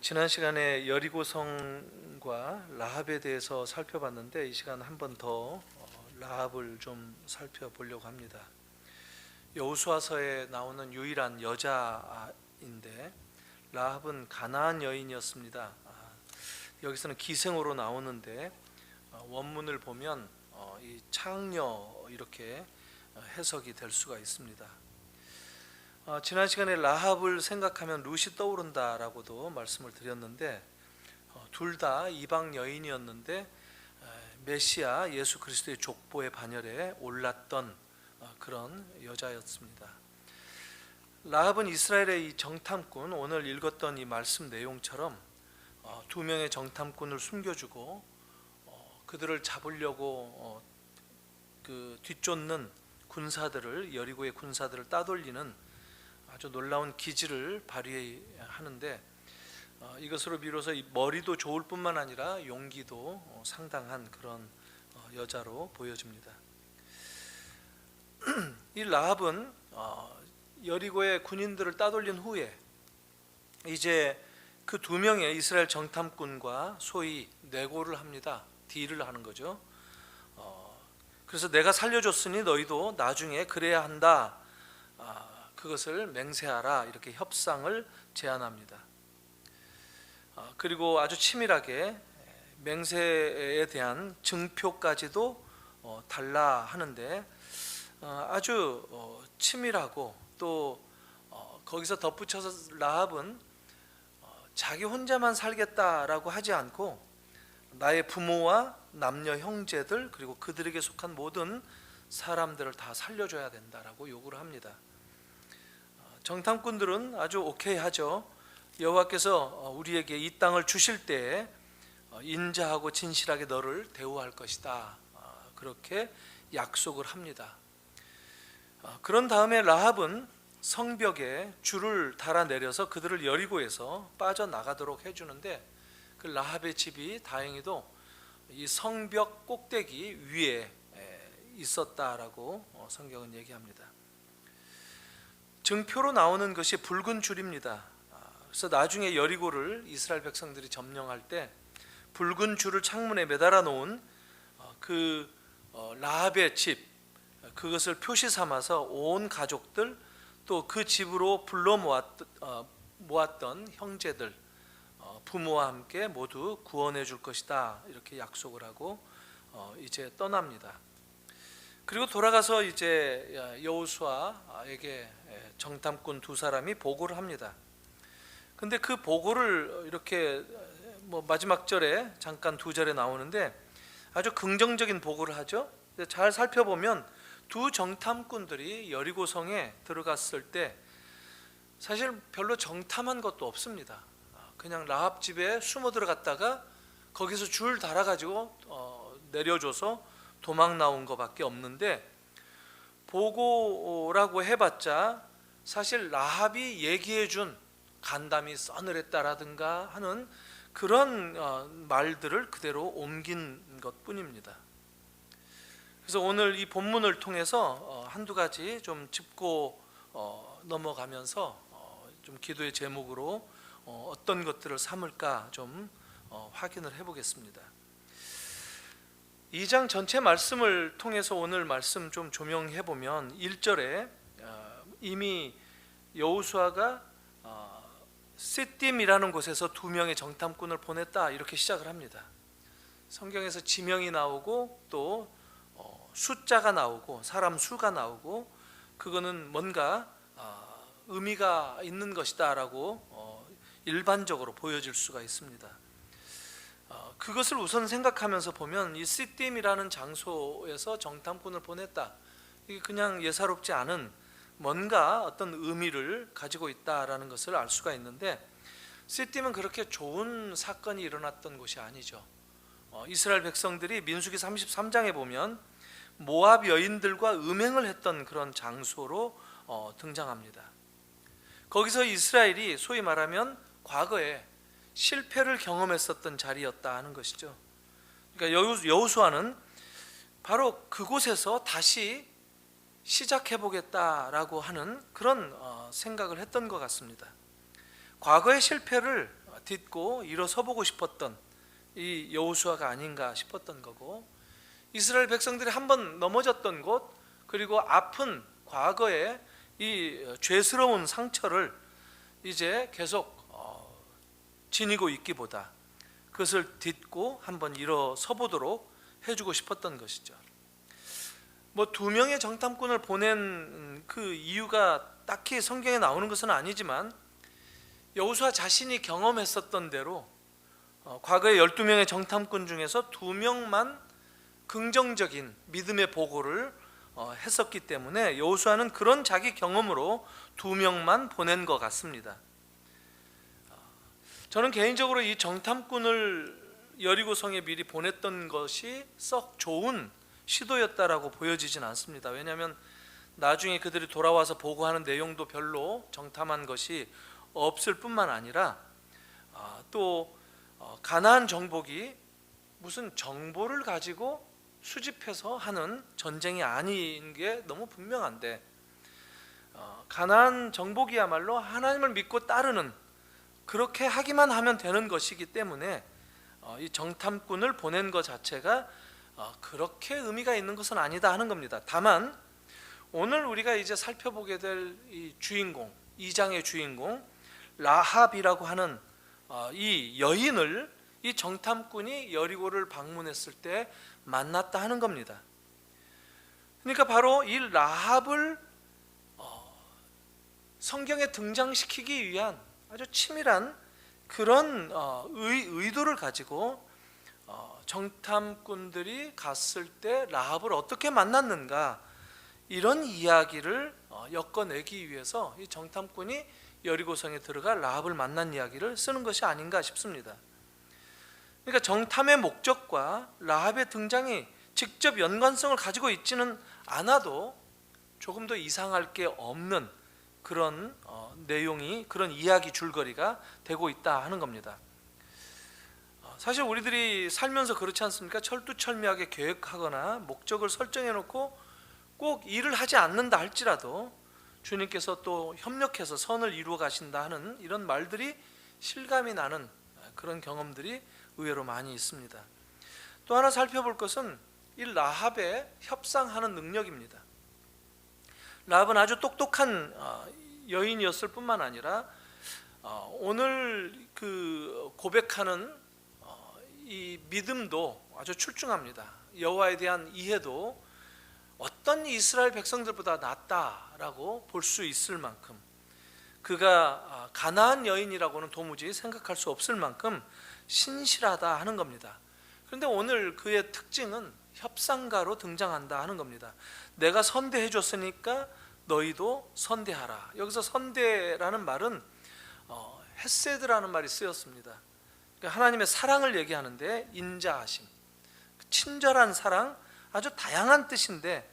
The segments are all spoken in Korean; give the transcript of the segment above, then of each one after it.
지난 시간에 여리고성과 라합에 대해서 살펴봤는데 이 시간 한 번 더 라합을 좀 살펴보려고 합니다. 여호수아서에 나오는 유일한 여자인데 라합은 가나안 여인이었습니다. 여기서는 기생으로 나오는데 원문을 보면 이 창녀 이렇게 해석이 될 수가 있습니다. 지난 시간에 라합을 생각하면 룻이 떠오른다라고도 말씀을 드렸는데 둘 다 이방 여인이었는데 메시아 예수 그리스도의 족보의 반열에 올랐던 그런 여자였습니다. 라합은 이스라엘의 이 정탐꾼, 오늘 읽었던 이 말씀 내용처럼 두 명의 정탐꾼을 숨겨주고 그들을 잡으려고 그 뒤쫓는 군사들을, 여리고의 군사들을 따돌리는 아주 놀라운 기지를 발휘하는데 이것으로 비로소 머리도 좋을 뿐만 아니라 용기도 상당한 그런 여자로 보여집니다. 이 라합은 여리고의 군인들을 따돌린 후에 이제 그 두 명의 이스라엘 정탐꾼과 소위 내고를 합니다. 딜을 하는 거죠. 그래서 내가 살려줬으니 너희도 나중에 그래야 한다. 그것을 맹세하라, 이렇게 협상을 제안합니다. 그리고 아주 치밀하게 맹세에 대한 증표까지도 달라 하는데 아주 치밀하고 또 거기서 덧붙여서 라합은 자기 혼자만 살겠다라고 하지 않고 나의 부모와 남녀 형제들 그리고 그들에게 속한 모든 사람들을 다 살려줘야 된다라고 요구를 합니다. 정탐꾼들은 아주 오케이 하죠. 여호와께서 우리에게 이 땅을 주실 때에 인자하고 진실하게 너를 대우할 것이다. 그렇게 약속을 합니다. 그런 다음에 라합은 성벽에 줄을 달아내려서 그들을 여리고에서 빠져나가도록 해주는데 그 라합의 집이 다행히도 이 성벽 꼭대기 위에 있었다라고 성경은 얘기합니다. 증표로 나오는 것이 붉은 줄입니다. 그래서 나중에 여리고를 이스라엘 백성들이 점령할 때 붉은 줄을 창문에 매달아 놓은 그 라합의 집, 그것을 표시 삼아서 온 가족들 또 그 집으로 불러 모았던 형제들, 부모와 함께 모두 구원해 줄 것이다, 이렇게 약속을 하고 이제 떠납니다. 그리고 돌아가서 이제 여호수아에게 정탐꾼 두 사람이 보고를 합니다. 근데 그 보고를 이렇게 마지막 절에 잠깐 두 절에 나오는데 아주 긍정적인 보고를 하죠. 잘 살펴보면 두 정탐꾼들이 여리고성에 들어갔을 때 사실 별로 정탐한 것도 없습니다. 그냥 라합 집에 숨어 들어갔다가 거기서 줄 달아가지고 내려줘서 도망 나온 것밖에 없는데 보고라고 해봤자 사실 라합이 얘기해준 간담이 서늘했다라든가 하는 그런 말들을 그대로 옮긴 것뿐입니다. 그래서 오늘 이 본문을 통해서 한두 가지 좀 짚고 넘어가면서 좀 기도의 제목으로 어떤 것들을 삼을까 좀 확인을 해보겠습니다. 2장 전체 말씀을 통해서 오늘 말씀 좀 조명해 보면 1절에 이미 여호수아가 시딤이라는 곳에서 두 명의 정탐꾼을 보냈다, 이렇게 시작을 합니다. 성경에서 지명이 나오고 또 숫자가 나오고 사람 수가 나오고 그거는 뭔가 의미가 있는 것이다 라고 일반적으로 보여질 수가 있습니다. 그것을 우선 생각하면서 보면 이 시딤이라는 장소에서 정탐꾼을 보냈다, 이게 그냥 예사롭지 않은 뭔가 어떤 의미를 가지고 있다라는 것을 알 수가 있는데 시딤은 그렇게 좋은 사건이 일어났던 곳이 아니죠. 이스라엘 백성들이 민수기 33장에 보면 모압 여인들과 음행을 했던 그런 장소로 등장합니다. 거기서 이스라엘이 소위 말하면 과거에 실패를 경험했었던 자리였다 하는 것이죠. 그러니까 여호수아는 바로 그곳에서 다시 시작해 보겠다라고 하는 그런 생각을 했던 것 같습니다. 과거의 실패를 딛고 일어서보고 싶었던 이 여호수아가 아닌가 싶었던 거고, 이스라엘 백성들이 한번 넘어졌던 곳, 그리고 아픈 과거의 이 죄스러운 상처를 이제 계속 지니고 있기보다 그것을 딛고 한번 일어서 보도록 해주고 싶었던 것이죠. 뭐 2명의 정탐꾼을 보낸 그 이유가 딱히 성경에 나오는 것은 아니지만, 여호수아 자신이 경험했었던 대로 과거의 12명의 정탐꾼 중에서 2명만 긍정적인 믿음의 보고를 했었기 때문에 여호수아는 그런 자기 경험으로 2명만 보낸 것 같습니다. 저는 개인적으로 이 정탐꾼을 여리고성에 미리 보냈던 것이 썩 좋은 시도였다라고 보여지진 않습니다. 왜냐하면 나중에 그들이 돌아와서 보고하는 내용도 별로 정탐한 것이 없을 뿐만 아니라 또 가나안 정복이 무슨 정보를 가지고 수집해서 하는 전쟁이 아닌 게 너무 분명한데, 가나안 정복이야말로 하나님을 믿고 따르는, 그렇게 하기만 하면 되는 것이기 때문에 이 정탐꾼을 보낸 것 자체가 그렇게 의미가 있는 것은 아니다 하는 겁니다. 다만 오늘 우리가 이제 살펴보게 될 이 주인공, 2장의 주인공 라합이라고 하는 이 여인을 이 정탐꾼이 여리고를 방문했을 때 만났다 하는 겁니다. 그러니까 바로 이 라합을 성경에 등장시키기 위한 아주 치밀한 그런 의도를 가지고 정탐꾼들이 갔을 때 라합을 어떻게 만났는가, 이런 이야기를 엮어내기 위해서 이 정탐꾼이 여리고성에 들어가 라합을 만난 이야기를 쓰는 것이 아닌가 싶습니다. 그러니까 정탐의 목적과 라합의 등장이 직접 연관성을 가지고 있지는 않아도 조금 더 이상할 게 없는 그런 내용이, 그런 이야기 줄거리가 되고 있다 하는 겁니다. 사실 우리들이 살면서 그렇지 않습니까? 철두철미하게 계획하거나 목적을 설정해 놓고 꼭 일을 하지 않는다 할지라도 주님께서 또 협력해서 선을 이루어 가신다 하는 이런 말들이 실감이 나는 그런 경험들이 의외로 많이 있습니다. 또 하나 살펴볼 것은 이 라합의 협상하는 능력입니다. 라합은 아주 똑똑한 여인이었을 뿐만 아니라 오늘 그 고백하는 이 믿음도 아주 출중합니다. 여호와에 대한 이해도 어떤 이스라엘 백성들보다 낫다라고 볼 수 있을 만큼, 그가 가나안 여인이라고는 도무지 생각할 수 없을 만큼 신실하다 하는 겁니다. 그런데 오늘 그의 특징은 협상가로 등장한다 하는 겁니다. 내가 선대해 줬으니까 너희도 선대하라. 여기서 선대라는 말은 헤세드라는 말이 쓰였습니다. 그러니까 하나님의 사랑을 얘기하는데 인자하심, 친절한 사랑, 아주 다양한 뜻인데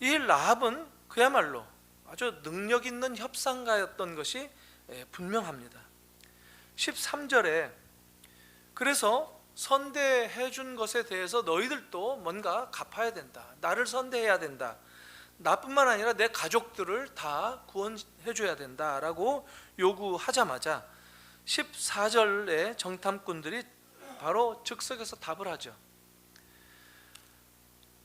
이 라합은 그야말로 아주 능력 있는 협상가였던 것이 분명합니다. 13절에 그래서 선대해 준 것에 대해서 너희들도 뭔가 갚아야 된다, 나를 선대해야 된다, 나뿐만 아니라 내 가족들을 다 구원해 줘야 된다라고 요구하자마자 14절에 정탐꾼들이 바로 즉석에서 답을 하죠.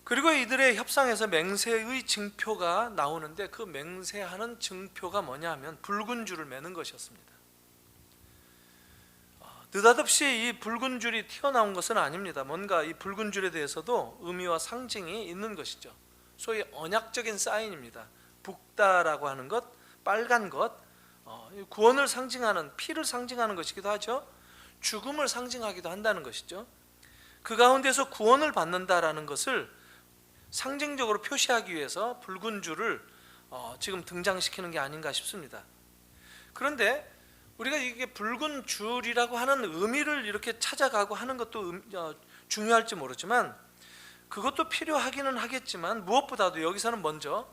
그리고 이들의 협상에서 맹세의 증표가 나오는데, 그 맹세하는 증표가 뭐냐 하면 붉은 줄을 매는 것이었습니다. 느닷없이 이 붉은 줄이 튀어나온 것은 아닙니다. 뭔가 이 붉은 줄에 대해서도 의미와 상징이 있는 것이죠. 소위 언약적인 사인입니다. 붓다라고 하는 것, 빨간 것, 구원을 상징하는, 피를 상징하는 것이기도 하죠. 죽음을 상징하기도 한다는 것이죠. 그 가운데서 구원을 받는다라는 것을 상징적으로 표시하기 위해서 붉은 줄을 지금 등장시키는 게 아닌가 싶습니다. 그런데 우리가 이게 붉은 줄이라고 하는 의미를 이렇게 찾아가고 하는 것도 중요할지 모르지만, 그것도 필요하기는 하겠지만, 무엇보다도 여기서는 먼저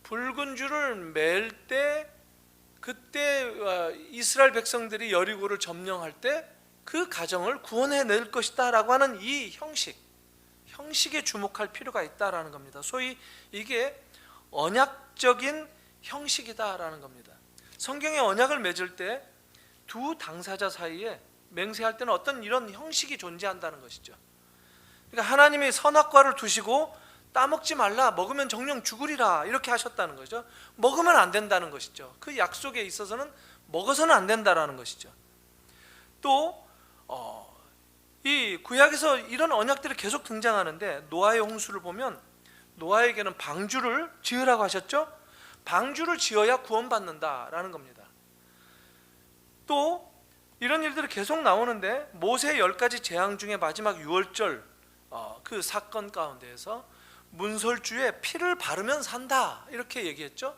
붉은 줄을 맬 때, 그때 이스라엘 백성들이 여리고를 점령할 때 그 가정을 구원해낼 것이다 라고 하는 이 형식에 주목할 필요가 있다라는 겁니다. 소위 이게 언약적인 형식이다라는 겁니다. 성경의 언약을 맺을 때 두 당사자 사이에 맹세할 때는 어떤 이런 형식이 존재한다는 것이죠. 그러니까 하나님이 선악과를 두시고 따먹지 말라, 먹으면 정령 죽으리라 이렇게 하셨다는 거죠. 먹으면 안 된다는 것이죠. 그 약속에 있어서는 먹어서는 안 된다라는 것이죠. 또 이 구약에서 이런 언약들이 계속 등장하는데, 노아의 홍수를 보면 노아에게는 방주를 지으라고 하셨죠. 방주를 지어야 구원받는다라는 겁니다. 또 이런 일들이 계속 나오는데, 모세의 10가지 재앙 중에 마지막 유월절 그 사건 가운데에서 문설주에 피를 바르면 산다 이렇게 얘기했죠.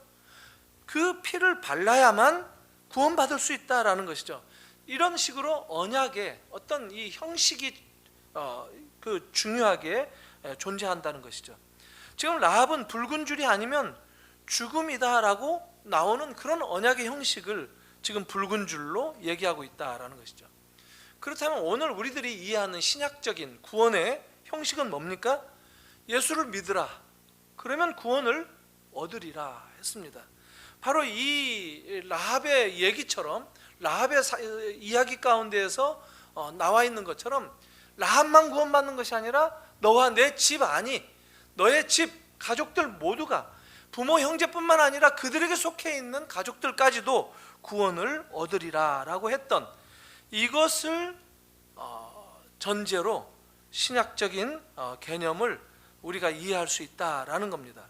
그 피를 발라야만 구원받을 수 있다라는 것이죠. 이런 식으로 언약의 어떤 이 형식이 중요하게 존재한다는 것이죠. 지금 라합은 붉은 줄이 아니면 죽음이다라고 나오는 그런 언약의 형식을 지금 붉은 줄로 얘기하고 있다라는 것이죠. 그렇다면 오늘 우리들이 이해하는 신약적인 구원의 형식은 뭡니까? 예수를 믿으라, 그러면 구원을 얻으리라 했습니다. 바로 이 라합의 얘기처럼, 라합의 이야기 가운데에서 나와 있는 것처럼, 라합만 구원받는 것이 아니라 너와 내 집 안이, 너의 집 가족들 모두가, 부모 형제뿐만 아니라 그들에게 속해 있는 가족들까지도 구원을 얻으리라 라고 했던 이것을 전제로 신약적인 개념을 우리가 이해할 수 있다라는 겁니다.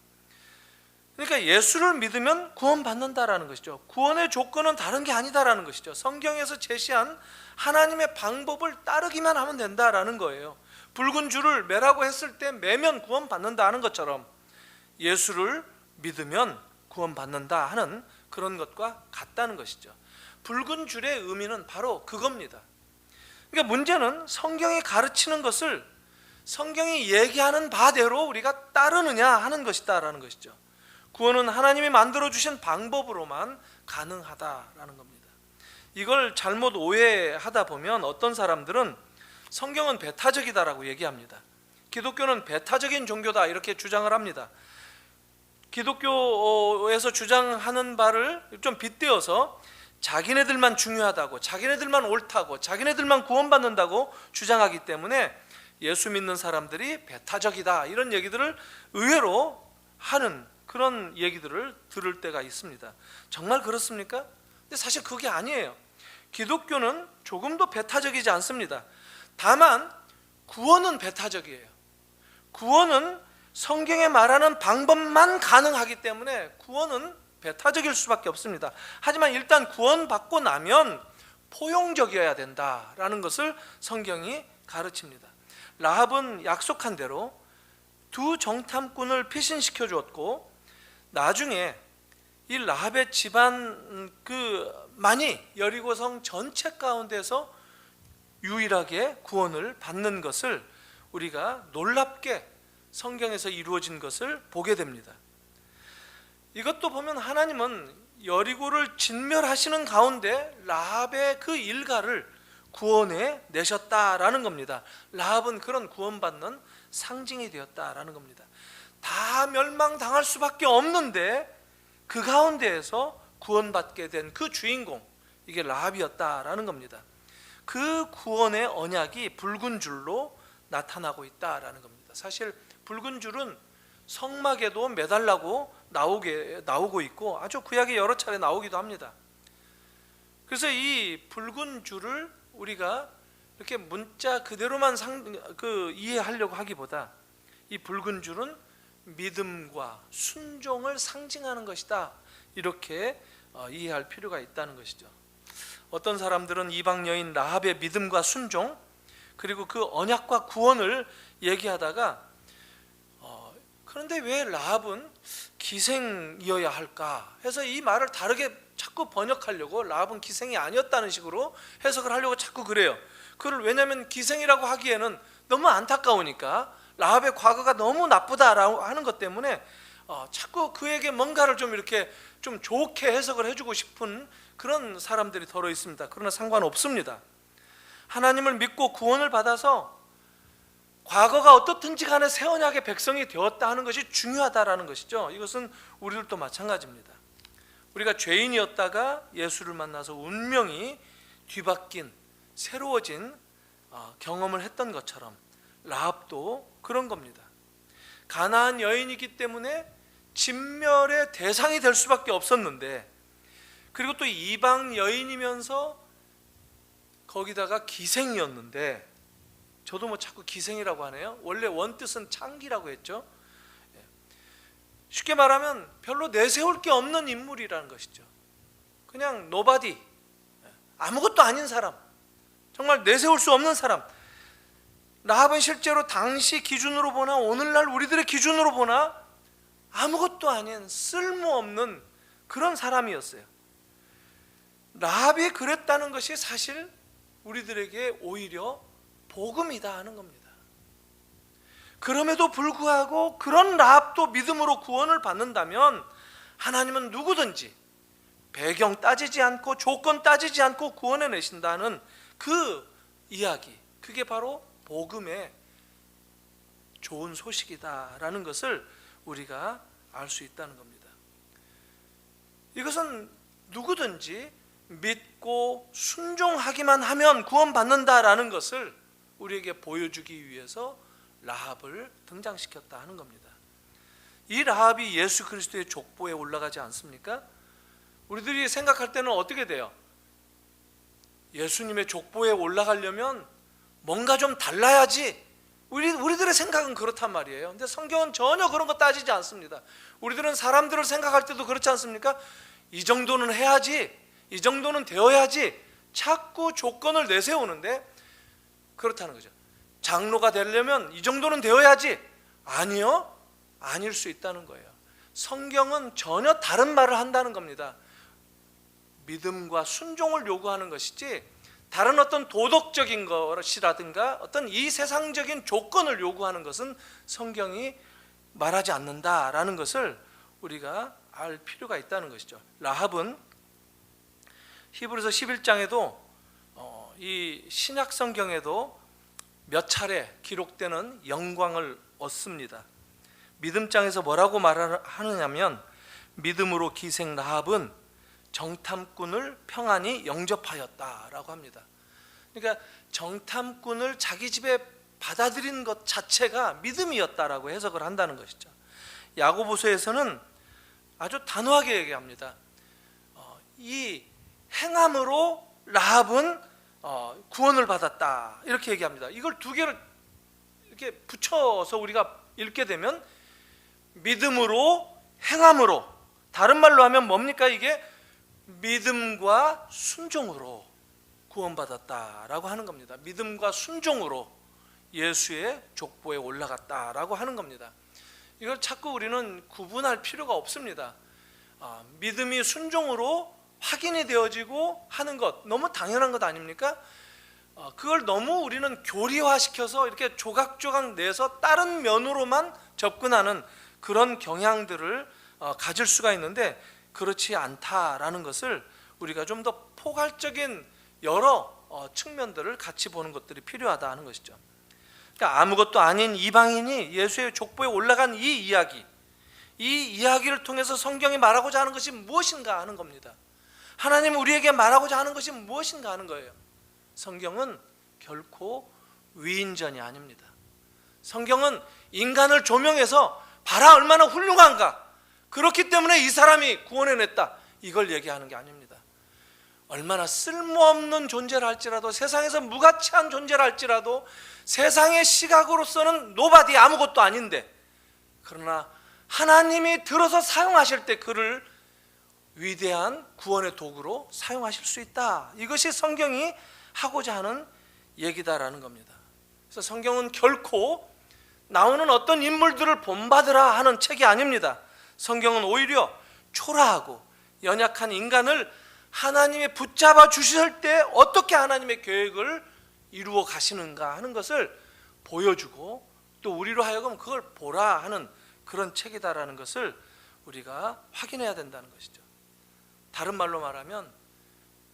그러니까 예수를 믿으면 구원받는다라는 것이죠. 구원의 조건은 다른 게 아니다라는 것이죠. 성경에서 제시한 하나님의 방법을 따르기만 하면 된다라는 거예요. 붉은 줄을 매라고 했을 때 매면 구원받는다는 것처럼 예수를 믿으면 구원받는다 하는 그런 것과 같다는 것이죠. 붉은 줄의 의미는 바로 그겁니다. 그러니까 문제는 성경이 가르치는 것을 성경이 얘기하는 바대로 우리가 따르느냐 하는 것이다라는 것이죠. 구원은 하나님이 만들어주신 방법으로만 가능하다라는 겁니다. 이걸 잘못 오해하다 보면 어떤 사람들은 성경은 배타적이다라고 얘기합니다. 기독교는 배타적인 종교다 이렇게 주장을 합니다. 기독교에서 주장하는 바를 좀 빗대어서 자기네들만 중요하다고, 자기네들만 옳다고, 자기네들만 구원받는다고 주장하기 때문에 예수 믿는 사람들이 배타적이다 이런 얘기들을 의외로 하는 그런 얘기들을 들을 때가 있습니다. 정말 그렇습니까? 근데 사실 그게 아니에요. 기독교는 조금도 배타적이지 않습니다. 다만 구원은 배타적이에요. 구원은 성경에 말하는 방법만 가능하기 때문에 구원은 배타적일 수밖에 없습니다. 하지만 일단 구원받고 나면 포용적이어야 된다라는 것을 성경이 가르칩니다. 라합은 약속한 대로 두 정탐꾼을 피신시켜 주었고, 나중에 이 라합의 집안 만이 여리고성 전체 가운데서 유일하게 구원을 받는 것을 우리가 놀랍게 성경에서 이루어진 것을 보게 됩니다. 이것도 보면 하나님은 여리고를 진멸하시는 가운데 라합의 그 일가를 구원해 내셨다라는 겁니다. 라합은 그런 구원받는 상징이 되었다라는 겁니다. 다 멸망당할 수밖에 없는데 그 가운데에서 구원받게 된 그 주인공, 이게 라합이었다라는 겁니다. 그 구원의 언약이 붉은 줄로 나타나고 있다라는 겁니다. 사실 붉은 줄은 성막에도 매달라고 나오고 있고 아주 구약에 여러 차례 나오기도 합니다. 그래서 이 붉은 줄을 우리가 이렇게 문자 그대로만 이해하려고 하기보다 이 붉은 줄은 믿음과 순종을 상징하는 것이다, 이렇게 이해할 필요가 있다는 것이죠. 어떤 사람들은 이방 여인 라합의 믿음과 순종, 그리고 그 언약과 구원을 얘기하다가 그런데 왜 라합은 기생이어야 할까 해서 이 말을 다르게 자꾸 번역하려고, 라합은 기생이 아니었다는 식으로 해석을 하려고 자꾸 그래요. 왜냐하면 기생이라고 하기에는 너무 안타까우니까, 라합의 과거가 너무 나쁘다라고 하는 것 때문에 자꾸 그에게 뭔가를 좀 이렇게 좀 좋게 해석을 해주고 싶은 그런 사람들이 더러 있습니다. 그러나 상관없습니다. 하나님을 믿고 구원을 받아서 과거가 어떻든지 간에 새 언약의 백성이 되었다 하는 것이 중요하다라는 것이죠. 이것은 우리들도 마찬가지입니다. 우리가 죄인이었다가 예수를 만나서 운명이 뒤바뀐 새로워진 경험을 했던 것처럼 라합도 그런 겁니다. 가나안 여인이기 때문에 진멸의 대상이 될 수밖에 없었는데, 그리고 또 이방 여인이면서 거기다가 기생이었는데, 저도 뭐 자꾸 기생이라고 하네요. 원래 원뜻은 창기라고 했죠. 쉽게 말하면 별로 내세울 게 없는 인물이라는 것이죠. 그냥 노바디, 아무것도 아닌 사람, 정말 내세울 수 없는 사람. 라합은 실제로 당시 기준으로 보나 오늘날 우리들의 기준으로 보나 아무것도 아닌 쓸모없는 그런 사람이었어요. 라합이 그랬다는 것이 사실 우리들에게 오히려 복음이다 하는 겁니다. 그럼에도 불구하고 그런 라합도 믿음으로 구원을 받는다면 하나님은 누구든지 배경 따지지 않고 조건 따지지 않고 구원해 내신다는 그 이야기, 그게 바로 복음의 좋은 소식이다라는 것을 우리가 알 수 있다는 겁니다. 이것은 누구든지 믿고 순종하기만 하면 구원받는다라는 것을 우리에게 보여주기 위해서 라합을 등장시켰다 하는 겁니다. 이 라합이 예수 그리스도의 족보에 올라가지 않습니까? 우리들이 생각할 때는 어떻게 돼요? 예수님의 족보에 올라가려면 뭔가 좀 달라야지. 우리들의 생각은 그렇단 말이에요. 근데 성경은 전혀 그런 거 따지지 않습니다. 우리들은 사람들을 생각할 때도 그렇지 않습니까? 이 정도는 해야지, 이 정도는 되어야지, 자꾸 조건을 내세우는데, 그렇다는 거죠. 장로가 되려면 이 정도는 되어야지. 아니요, 아닐 수 있다는 거예요. 성경은 전혀 다른 말을 한다는 겁니다. 믿음과 순종을 요구하는 것이지 다른 어떤 도덕적인 것이라든가 어떤 이 세상적인 조건을 요구하는 것은 성경이 말하지 않는다라는 것을 우리가 알 필요가 있다는 것이죠. 라합은 히브리서 11장에도 이 신약 성경에도 몇 차례 기록되는 영광을 얻습니다. 믿음장에서 뭐라고 말하느냐면, 믿음으로 기생 라합은 정탐꾼을 평안히 영접하였다라고 합니다. 그러니까 정탐꾼을 자기 집에 받아들인 것 자체가 믿음이었다라고 해석을 한다는 것이죠. 야고보서에서는 아주 단호하게 얘기합니다. 이 행함으로 라합은 구원을 받았다, 이렇게 얘기합니다. 이걸 두 개를 이렇게 붙여서 우리가 읽게 되면 믿음으로 행함으로, 다른 말로 하면 뭡니까? 이게 믿음과 순종으로 구원받았다라고 하는 겁니다. 믿음과 순종으로 예수의 족보에 올라갔다라고 하는 겁니다. 이걸 자꾸 우리는 구분할 필요가 없습니다. 믿음이 순종으로 확인이 되어지고 하는 것, 너무 당연한 것 아닙니까? 그걸 너무 우리는 교리화시켜서 이렇게 조각조각 내서 다른 면으로만 접근하는 그런 경향들을 가질 수가 있는데, 그렇지 않다라는 것을 우리가 좀 더 포괄적인 여러 측면들을 같이 보는 것들이 필요하다 하는 것이죠. 그러니까 아무것도 아닌 이방인이 예수의 족보에 올라간 이 이야기를 통해서 성경이 말하고자 하는 것이 무엇인가 하는 겁니다. 하나님 우리에게 말하고자 하는 것이 무엇인가 하는 거예요. 성경은 결코 위인전이 아닙니다. 성경은 인간을 조명해서 봐라 얼마나 훌륭한가, 그렇기 때문에 이 사람이 구원해냈다, 이걸 얘기하는 게 아닙니다. 얼마나 쓸모없는 존재를 할지라도, 세상에서 무가치한 존재를 할지라도, 세상의 시각으로서는 노바디, 아무것도 아닌데, 그러나 하나님이 들어서 사용하실 때 그를 위대한 구원의 도구로 사용하실 수 있다, 이것이 성경이 하고자 하는 얘기다라는 겁니다. 그래서 성경은 결코 나오는 어떤 인물들을 본받으라 하는 책이 아닙니다. 성경은 오히려 초라하고 연약한 인간을 하나님이 붙잡아 주실 때 어떻게 하나님의 계획을 이루어 가시는가 하는 것을 보여주고, 또 우리로 하여금 그걸 보라 하는 그런 책이다라는 것을 우리가 확인해야 된다는 것이죠. 다른 말로 말하면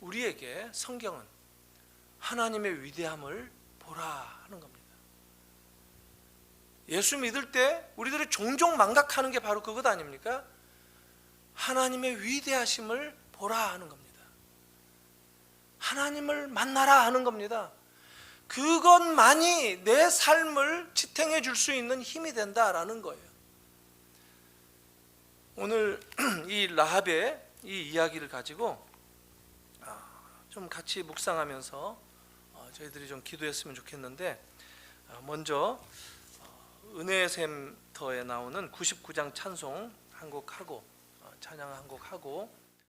우리에게 성경은 하나님의 위대함을 보라 하는 겁니다. 예수 믿을 때 우리들이 종종 망각하는 게 바로 그것 아닙니까? 하나님의 위대하심을 보라 하는 겁니다. 하나님을 만나라 하는 겁니다. 그것만이 내 삶을 지탱해 줄 수 있는 힘이 된다라는 거예요. 오늘 이 라합의 이 이야기를 가지고 좀 같이 묵상하면서 저희들이 좀 기도했으면 좋겠는데, 먼저 은혜의 샘터에 나오는 99장 찬송 한 곡 하고 찬양 한 곡 하고